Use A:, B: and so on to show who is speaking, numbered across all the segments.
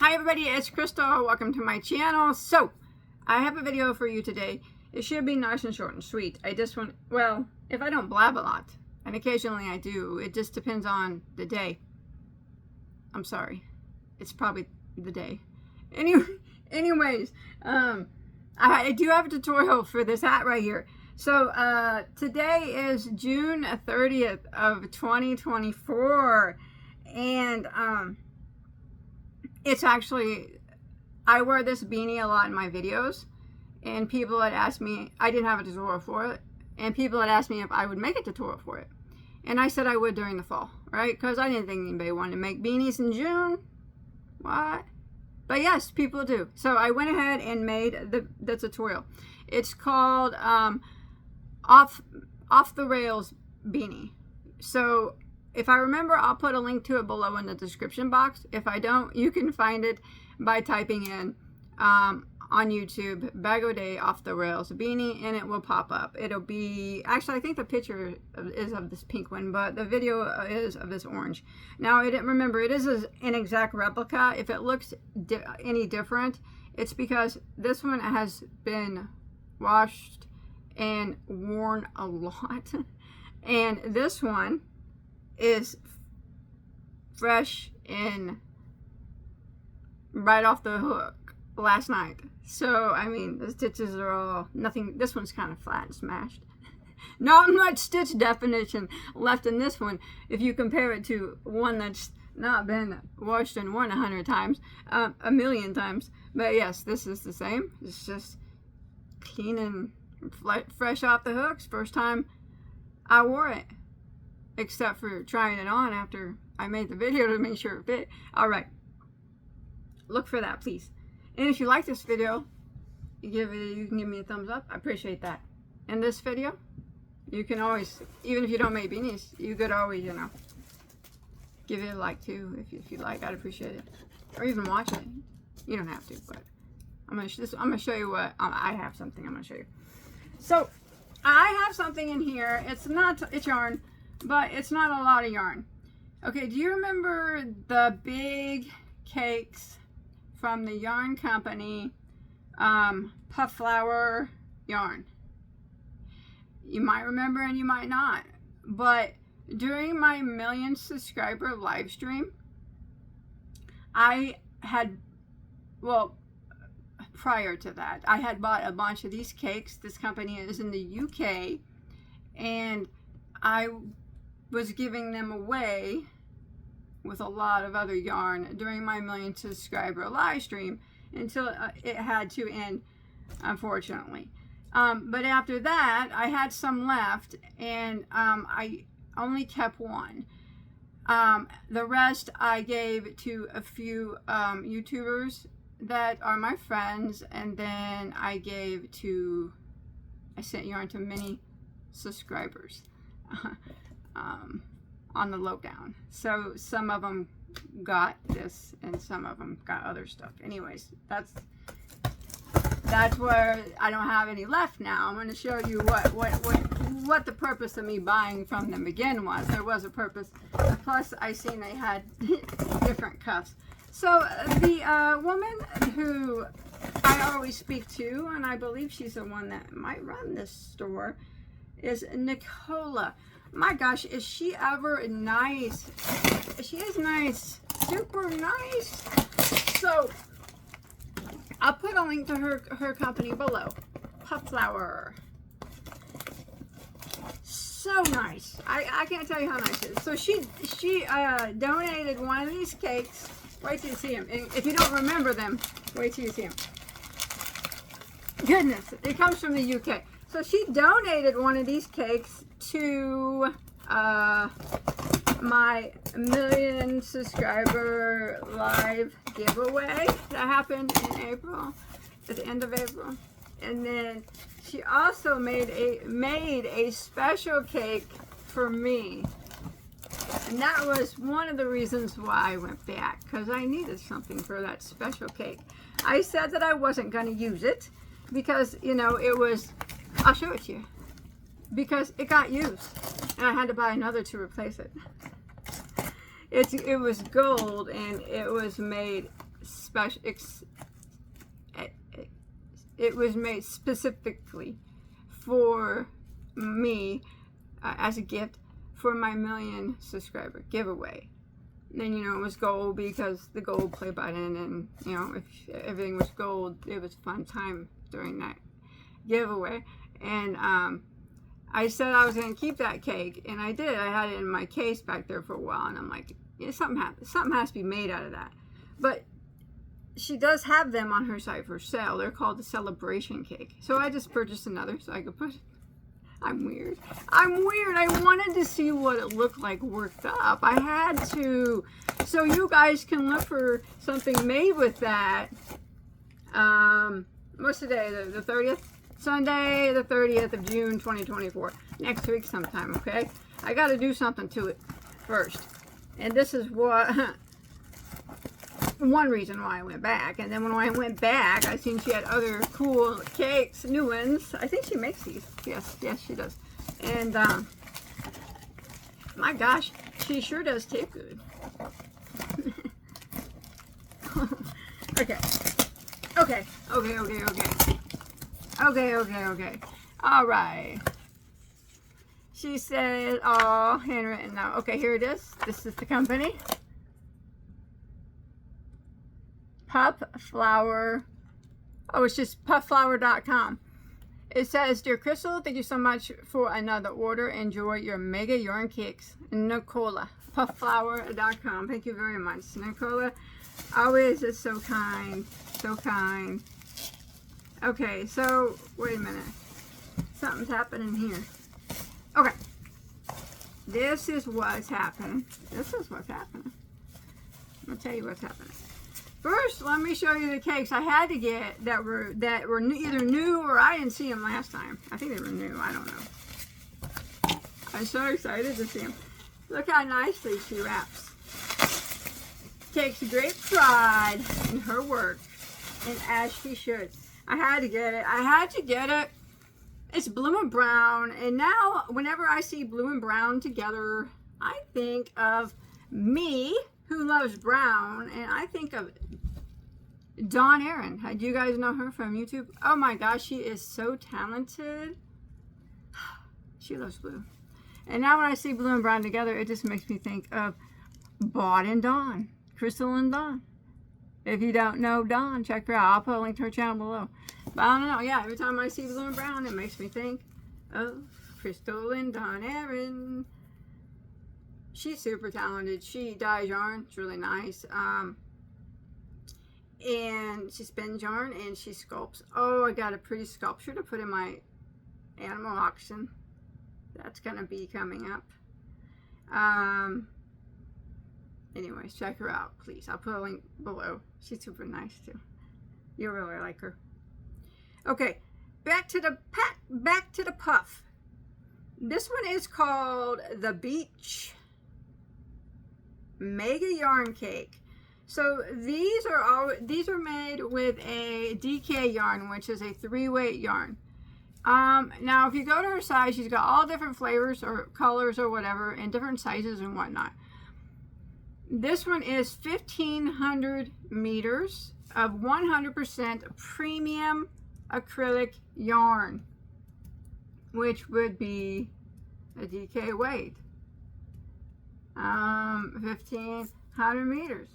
A: Hi everybody, it's Crystal. Welcome to my channel. So, I have a video for you today. It should be nice and short and sweet. I just want, well, if I don't blab a lot, and occasionally I do, it just depends on the day. I'm sorry. It's probably the day. Anyways, I do have a tutorial for this hat right here. So, today is June 30th of 2024, and, it's actually, I wear this beanie a lot in my videos, and people had asked me, I didn't have a tutorial for it, and people had asked me if I would make a tutorial for it. And I said I would during the fall, right? Because I didn't think anybody wanted to make beanies in June. What? But yes, people do. So I went ahead and made the tutorial. It's called Off the Rails Beanie. So if I remember, I'll put a link to it below in the description box. If I don't, you can find it by typing in on YouTube, Bagoday Off the Rails Beanie, and it will pop up. It'll be, actually, I think the picture is of this pink one, but the video is of this orange. Now, remember, it is an exact replica. If it looks any different, it's because this one has been washed and worn a lot. And this one is fresh and right off the hook last night. So, I mean, the stitches are all nothing. This one's kind of flat and smashed. Not much stitch definition left in this one if you compare it to one that's not been washed and worn 100 times, a million times. But yes, this is the same. It's just clean and fresh off the hooks. First time I wore it, except for trying it on after I made the video to make sure it fit. All right, look for that, please. And if you like this video, you can give me a thumbs up. I appreciate that. And this video, you can always, even if you don't make beanies, you could always, you know, give it a like too if you like. I'd appreciate it, or even watch it. You don't have to, but I'm gonna show you what I have. Something I'm gonna show you. So I have something in here. It's yarn, but it's not a lot of yarn. Okay, do you remember the big cakes from the yarn company, Puff Flower yarn? You might remember and you might not, but during my 1,000,000 subscriber live stream, I had, well, prior to that, I had bought a bunch of these cakes. This company is in the UK, and I was giving them away with a lot of other yarn during my 1,000,000 subscriber live stream until it had to end, unfortunately. But after that, I had some left, and I only kept one. The rest I gave to a few YouTubers that are my friends, and then I sent yarn to many subscribers on the lowdown. So some of them got this and some of them got other stuff. Anyways, that's where I don't have any left now. I'm going to show you what the purpose of me buying from them again was. There was a purpose. Plus, I seen they had different cuffs. So the woman who I always speak to, and I believe she's the one that might run this store, is Nicola. My gosh, is she ever nice? She is nice, super nice. So I'll put a link to her company below. Puff Flower. So nice. I can't tell you how nice it is. So she donated one of these cakes. Wait till you see them. And if you don't remember them, wait till you see them. Goodness, it comes from the UK. So she donated one of these cakes to my 1,000,000 subscriber live giveaway that happened in April, at the end of April. And then she also made a special cake for me. And that was one of the reasons why I went back, because I needed something for that special cake. I said that I wasn't going to use it because, you know, it was, I'll show it to you, because it got used and I had to buy another to replace it. It was gold, and it was made special. It was made specifically for me as a gift for my 1,000,000 subscriber giveaway. Then, you know, it was gold because the gold play button, and, you know, if everything was gold, it was a fun time during that giveaway. And I said I was going to keep that cake, and I did. I had it in my case back there for a while, and I'm like, yeah, something has to be made out of that. But she does have them on her site for sale. They're called the celebration cake. So I just purchased another so I could put it. I'm weird. I wanted to see what it looked like worked up. I had to. So you guys can look for something made with that. What's the day? The 30th? Sunday, the 30th of June, 2024. Next week sometime, okay? I got to do something to it first. And this is what... one reason why I went back. And then when I went back, I seen she had other cool cakes, new ones. I think she makes these. Yes, she does. And my gosh, she sure does taste good. Okay. All right. She said, oh, handwritten now. Okay, here it is. This is the company. Puff Flower. Oh, it's just pufflower.com. It says, Dear Crystal, thank you so much for another order. Enjoy your mega yarn cakes. Nicola. Pufflower.com. Thank you very much, Nicola. Always is so kind. So kind. Okay, so wait a minute. Something's happening here. Okay. This is what's happening. I'm gonna tell you what's happening. First, let me show you the cakes I had to get that were either new or I didn't see them last time. I think they were new. I don't know. I'm so excited to see them. Look how nicely she wraps. Takes great pride in her work, and as she should. I had to get it. It's blue and brown, and now whenever I see blue and brown together, I think of me, who loves brown, and I think of Dawn Aaron. Do you guys know her from YouTube? Oh my gosh, she is so talented. She loves blue. And now when I see blue and brown together, it just makes me think of Baud and Dawn, Crystal and Dawn. If you don't know Dawn, check her out. I'll put a link to her channel below. But I don't know, yeah, every time I see blue and brown, it makes me think of Crystal and Dawn Aaron. She's super talented. She dyes yarn. It's really nice. And she spins yarn and she sculpts. Oh, I got a pretty sculpture to put in my animal auction. That's going to be coming up. Anyways, check her out, please. I'll put a link below. She's super nice, too. You'll really like her. Okay, back to the puff. This one is called the Beach Mega Yarn Cake. So these are made with a DK yarn, which is a 3-weight yarn. Now if you go to her site, she's got all different flavors or colors or whatever, and different sizes and whatnot. This one is 1,500 meters of 100% premium acrylic yarn, which would be a DK weight. 1,500 meters.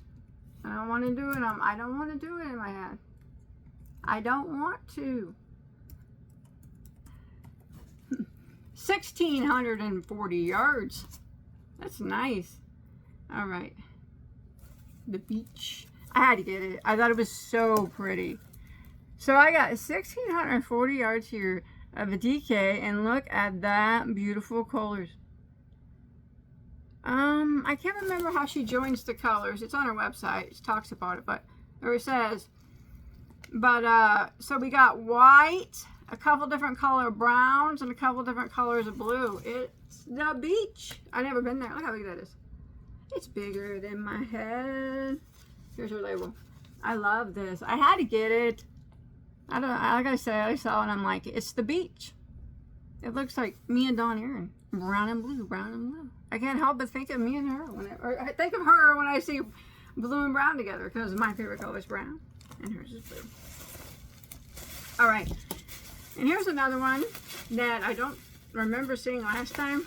A: I don't want to do it in my head. I don't want to. 1,640 yards. That's nice. All right. The beach. I had to get it. I thought it was so pretty. So I got 1,640 yards here of a DK, and look at that beautiful colors. I can't remember how she joins the colors. It's on her website. It talks about it, or it says. But so we got white, a couple different color browns, and a couple different colors of blue. It's the beach. I've never been there. Look how big that is. It's bigger than my head. Here's her label. I love this. I had to get it. I don't. Like I said, I saw it and I'm like, it's the beach. It looks like me and Dawn Aaron. Brown and blue, brown and blue. I can't help but think of me and her. Or I think of her when I see blue and brown together because my favorite color is brown and hers is blue. All right, and here's another one that I don't remember seeing last time.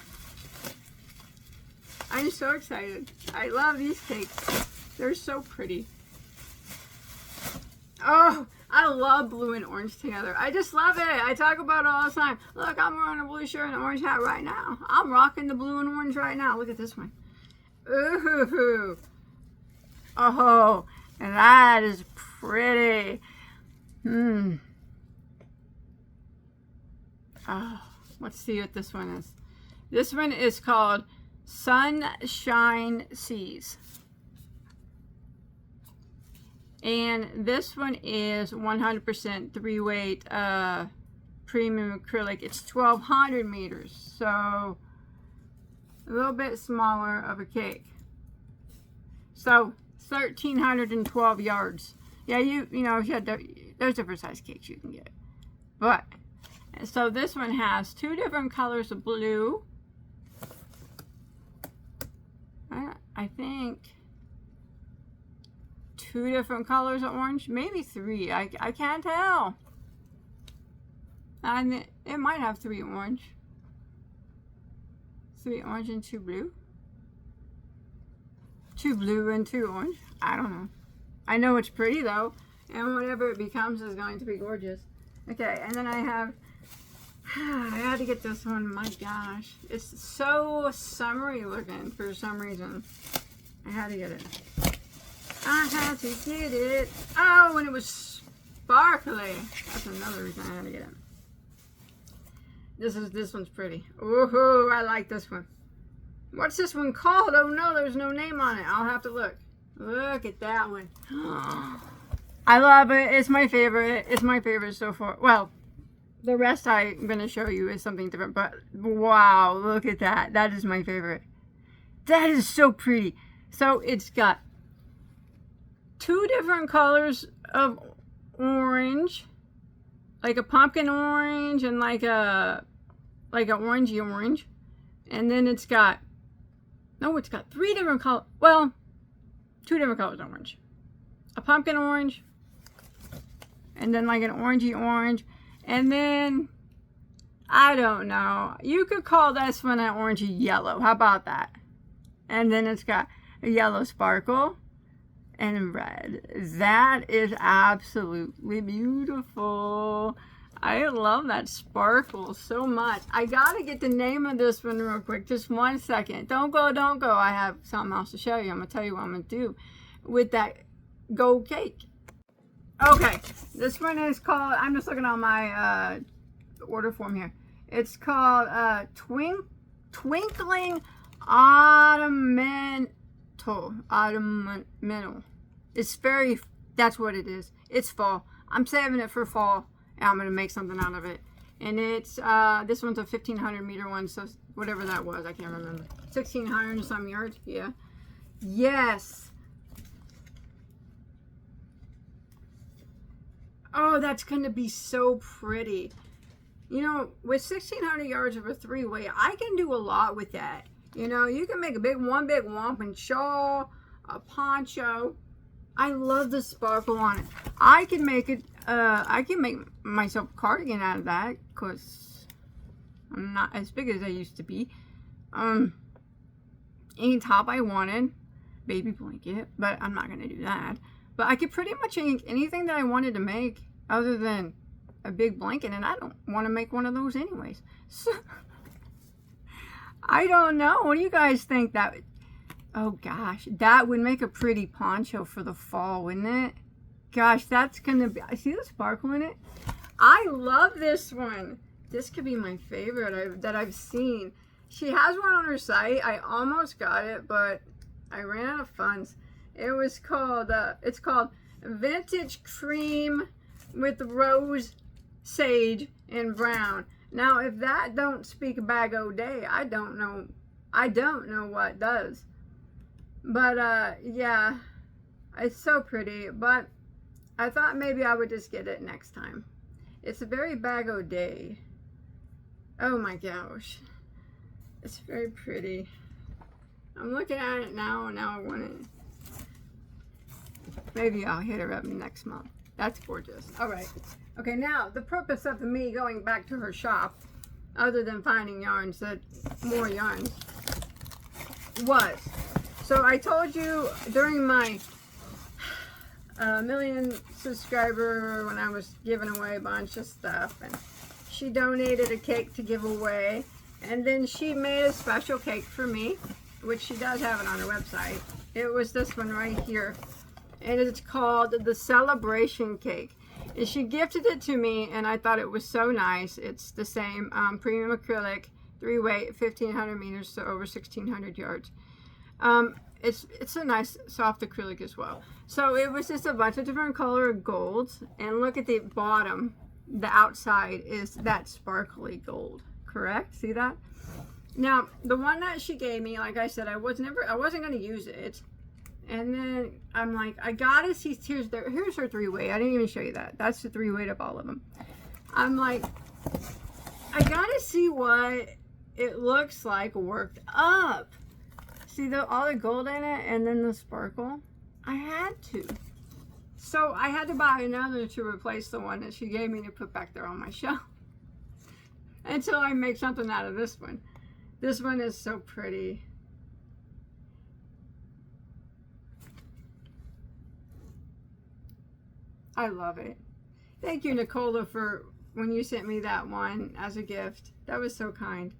A: I'm so excited. I love these cakes. They're so pretty. Oh, I love blue and orange together. I just love it. I talk about it all the time. Look, I'm wearing a blue shirt and an orange hat right now. I'm rocking the blue and orange right now. Look at this one. Ooh. Oh, and that is pretty. Oh, let's see what this one is. This one is called Sunshine Seas. And this one is 100% 3-weight premium acrylic. It's 1,200 meters, so a little bit smaller of a cake. So 1,312 yards. Yeah, you know, there's different size cakes you can get. But, so this one has 2 different colors of blue. I think 2 different colors of orange, maybe 3. I can't tell. And it might have 3 orange. 3 orange and 2 blue. 2 blue and 2 orange. I don't know. I know it's pretty though, and whatever it becomes is going to be gorgeous. Okay, and then I have, I had to get this one. My gosh, it's so summery looking for some reason. I had to get it. I had to get it. Oh, and it was sparkly. That's another reason I had to get it. This one's pretty. Ooh, I like this one. What's this one called? Oh no, there's no name on it. I'll have to look. Look at that one. I love it. It's my favorite. It's my favorite so far. Well, the rest I'm going to show you is something different, but wow, look at that. That is my favorite. That is so pretty. So it's got 2 different colors of orange, like a pumpkin orange and like a orangey orange. And then it's got 3 different colors. Well, 2 different colors of orange. A pumpkin orange, and then like an orangey orange. And then, I don't know, you could call this one an orangey yellow. How about that? And then it's got a yellow sparkle and red. That is absolutely beautiful. I love that sparkle so much. I gotta get the name of this one real quick. Just 1 second. Don't go. I have something else to show you. I'm gonna tell you what I'm gonna do with that gold cake. Okay, this one is called, I'm just looking on my order form here. It's called Twinkling Autumnal. It's that's what it is. It's fall. I'm saving it for fall, and I'm going to make something out of it. And it's, this one's a 1,500 meter one, so whatever that was, I can't remember. 1,600 and some yards, yeah. Yes. Oh, that's going to be so pretty. You know, with 1,600 yards of a 3-way, I can do a lot with that. You know, you can make one big wampum shawl, a poncho. I love the sparkle on it. I can make it, I can make myself a cardigan out of that, because I'm not as big as I used to be. Any top I wanted, baby blanket, but I'm not going to do that. But I could pretty much make anything that I wanted to make other than a big blanket, and I don't want to make one of those anyways. So, I don't know. What do you guys think? Oh gosh, that would make a pretty poncho for the fall, wouldn't it? Gosh, that's going to be, I see the sparkle in it. I love this one. This could be my favorite that I've seen. She has one on her site. I almost got it, but I ran out of funds. It was called, it's called Vintage Cream with Rose, Sage, and Brown. Now, if that don't speak Bagoday, I don't know what does. But, yeah, it's so pretty. But I thought maybe I would just get it next time. It's a very Bagoday. Oh my gosh. It's very pretty. I'm looking at it now, and now I want it. Maybe I'll hit her up next month. That's gorgeous. All right. Okay, now the purpose of me going back to her shop, other than finding yarns, more yarns, was, so I told you during my million subscriber, when I was giving away a bunch of stuff, and she donated a cake to give away, and then she made a special cake for me, which she does have it on her website. It was this one right here, and it's called the Celebration Cake, and she gifted it to me, and I thought it was so nice. It's the same premium acrylic, 3-weight, 1,500 meters, so over 1,600 yards. It's a nice soft acrylic as well. So it was just a bunch of different color golds, and look at the bottom. The outside is that sparkly gold, correct? See that? Now, the one that she gave me, like I said, I wasn't going to use it. And then I'm like, I gotta see, here's her 3-weight. I didn't even show you that. That's the 3-weight of all of them. I'm like, I gotta see what it looks like worked up. See all the gold in it and then the sparkle? I had to. So I had to buy another to replace the one that she gave me to put back there on my shelf. Until I make something out of this one. This one is so pretty. I love it. Thank you, Nicola, for when you sent me that one as a gift. That was so kind.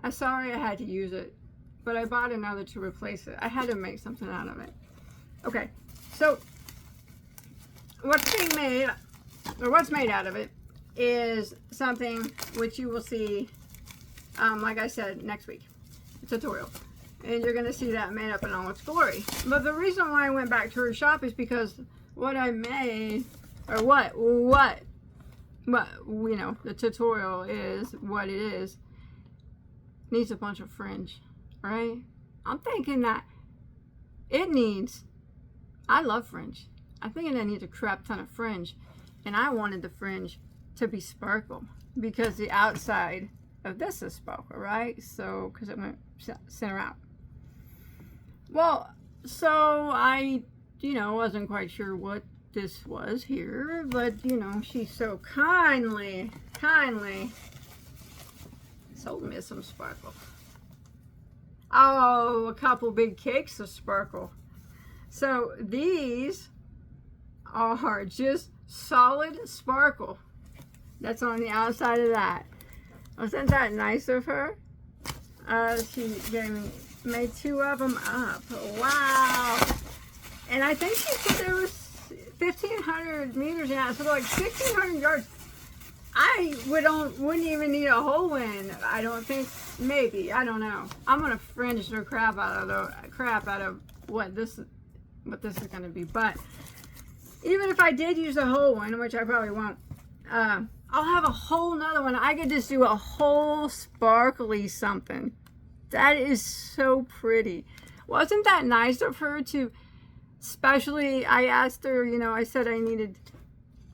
A: I'm sorry I had to use it, but I bought another to replace it. I had to make something out of it. Okay, so what's being made, or what's made out of it, is something which you will see, like I said, next week. A tutorial. And you're going to see that made up in all its glory. But the reason why I went back to her shop is because what I made, or what, you know, the tutorial is what it is, needs a bunch of fringe, right? I'm thinking that it needs, I love fringe. I'm thinking it needs a crap ton of fringe, and I wanted the fringe to be sparkle because the outside of this is sparkle, right? So, because it went center out. Well, so I, you know, wasn't quite sure what this was here, but, you know, she so kindly sold me some sparkle. Oh, a couple big cakes of sparkle. So these are just solid sparkle. That's on the outside of that. Wasn't that nice of her? She made 2 of them up. Wow. And I think she said there was 1,500 meters in that, so like 1,600 yards. I wouldn't even need a whole one. I don't think. Maybe, I don't know. I'm gonna fringe the crap out of what this is gonna be. But even if I did use a whole one, which I probably won't, I'll have a whole nother one. I could just do a whole sparkly something. That is so pretty. Wasn't that nice of her to? Especially, I asked her, you know, I said I needed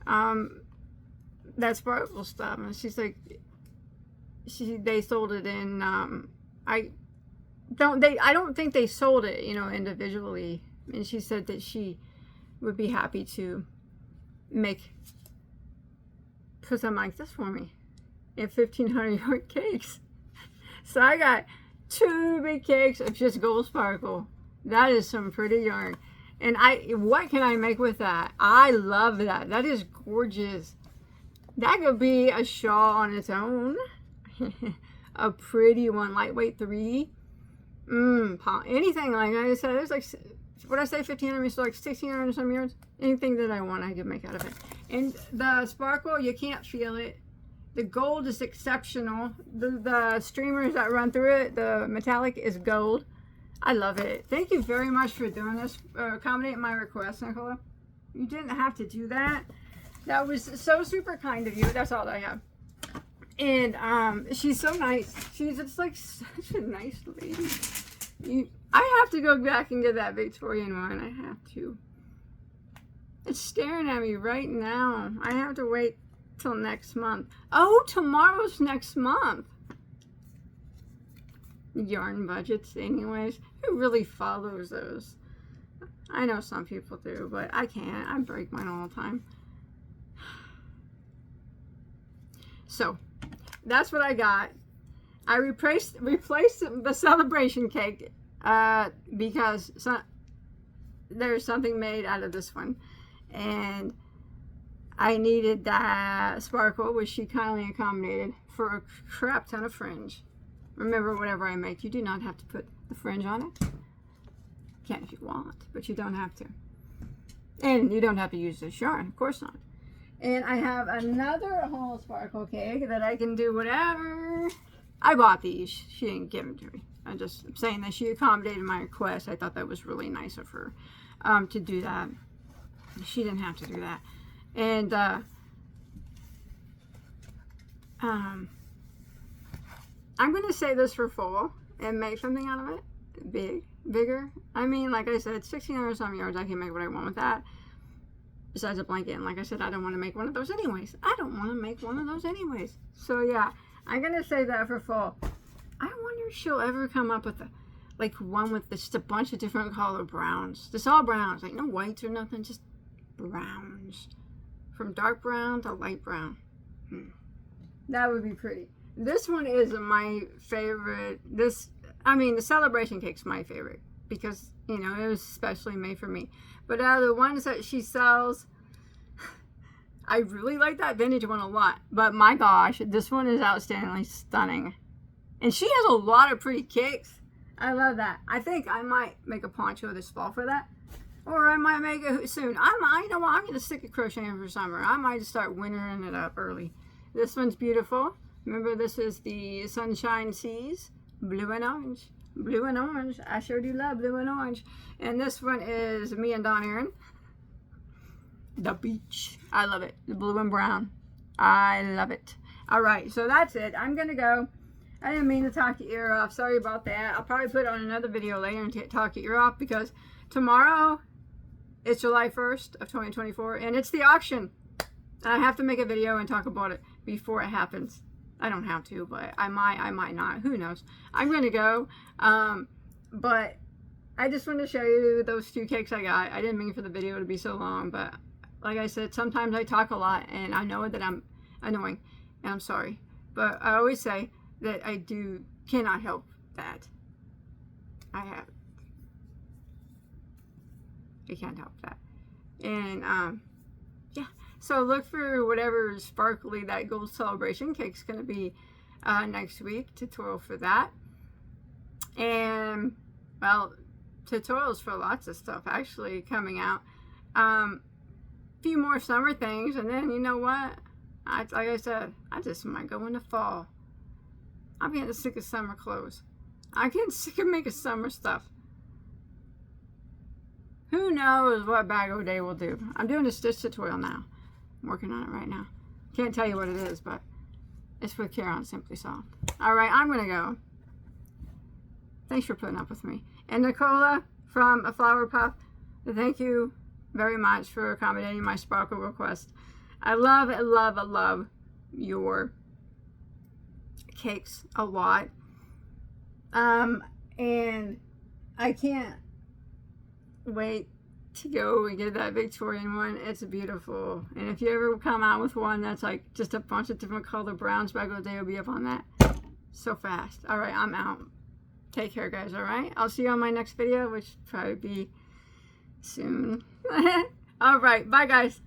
A: that sparkle stuff, and she's like, they sold it in, I don't think they sold it, you know, individually, and she said that she would be happy to put something like this for me in 1,500 yard cakes. So I got 2 big cakes of just gold sparkle. That is some pretty yarn. And what can I make with that? I love that. That is gorgeous. That could be a shawl on its own. A pretty one, lightweight 3. Anything like I said, it was like, what I say, 1,500, so like 1,600 some yards. Anything that I want, I can make out of it. And the sparkle, you can't feel it. The gold is exceptional. The streamers that run through it, the metallic is gold. I love it. Thank you very much for doing this, accommodating my request, Nicola. You didn't have to do that. That was so super kind of you. That's all I have. And she's so nice. She's just like such a nice lady. I have to go back and get that Victorian one. I have to. It's staring at me right now. I have to wait till next month. Oh, tomorrow's next month. Yarn budgets anyways. Who really follows those? I know some people do, but I can't. I break mine all the time. So, that's what I got. I replaced the celebration cake because there's something made out of this one. And I needed that sparkle, which she kindly accommodated, for a crap ton of fringe. Remember, whatever I make, you do not have to put the fringe on it. You can if you want, but you don't have to. And you don't have to use this yarn, of course not. And I have another whole sparkle cake that I can do whatever. I bought these. She didn't give them to me. I'm just saying that she accommodated my request. I thought that was really nice of her to do that. She didn't have to do that. And I'm going to say this for fall and make something out of it. Bigger. I mean, like I said, 1,600 some yards. I can make what I want with that. Besides a blanket. And like I said, I don't want to make one of those anyways. So yeah, I'm going to say that for fall. I wonder if she'll ever come up with one with just a bunch of different color browns. Just all browns. Like no whites or nothing. Just browns. From dark brown to light brown. That would be pretty. This one is my favorite. The celebration cake's my favorite. Because, you know, it was specially made for me. But out of the ones that she sells, I really like that vintage one a lot. But my gosh, this one is outstandingly stunning. And she has a lot of pretty cakes. I love that. I think I might make a poncho this fall for that. Or I might make it soon. You know what? I'm going to stick to crocheting for summer. I might start wintering it up early. This one's beautiful. Remember, this is the Sunshine Seas. Blue and orange. Blue and orange. I sure do love blue and orange. And this one is me and Dawn Aaron. The beach. I love it. The blue and brown. I love it. All right, so that's it. I'm going to go. I didn't mean to talk your ear off. Sorry about that. I'll probably put on another video later and talk your ear off because tomorrow it's July 1st of 2024 and it's the auction. And I have to make a video and talk about it before it happens. I don't have to, but I might not. Who knows? I'm going to go. But I just wanted to show you those 2 cakes I got. I didn't mean for the video to be so long, but like I said, sometimes I talk a lot and I know that I'm annoying and I'm sorry. But I always say that I cannot help that. I can't help that. And, yeah. So look for whatever sparkly that gold celebration cake's going to be next week. Tutorial for that. And, well, tutorials for lots of stuff actually coming out. Few more summer things. And then, you know what? Like I said, I just might go into fall. I'm getting sick of summer clothes. I'm getting sick of making summer stuff. Who knows what Bagoday will do? I'm doing a stitch tutorial now. I'm working on it right now. Can't tell you what it is, but it's with Karen Simply Soft. Alright, I'm going to go. Thanks for putting up with me. And Nicola from A Flower Puff, thank you very much for accommodating my sparkle request. I love your cakes a lot. And I can't wait to go and get that Victorian one. It's beautiful. And if you ever come out with one that's like just a bunch of different color browns, Bagoday will be up on that so fast. All right, I'm out. Take care, guys. All right, I'll see you on my next video, which will probably be soon. All right, bye, guys.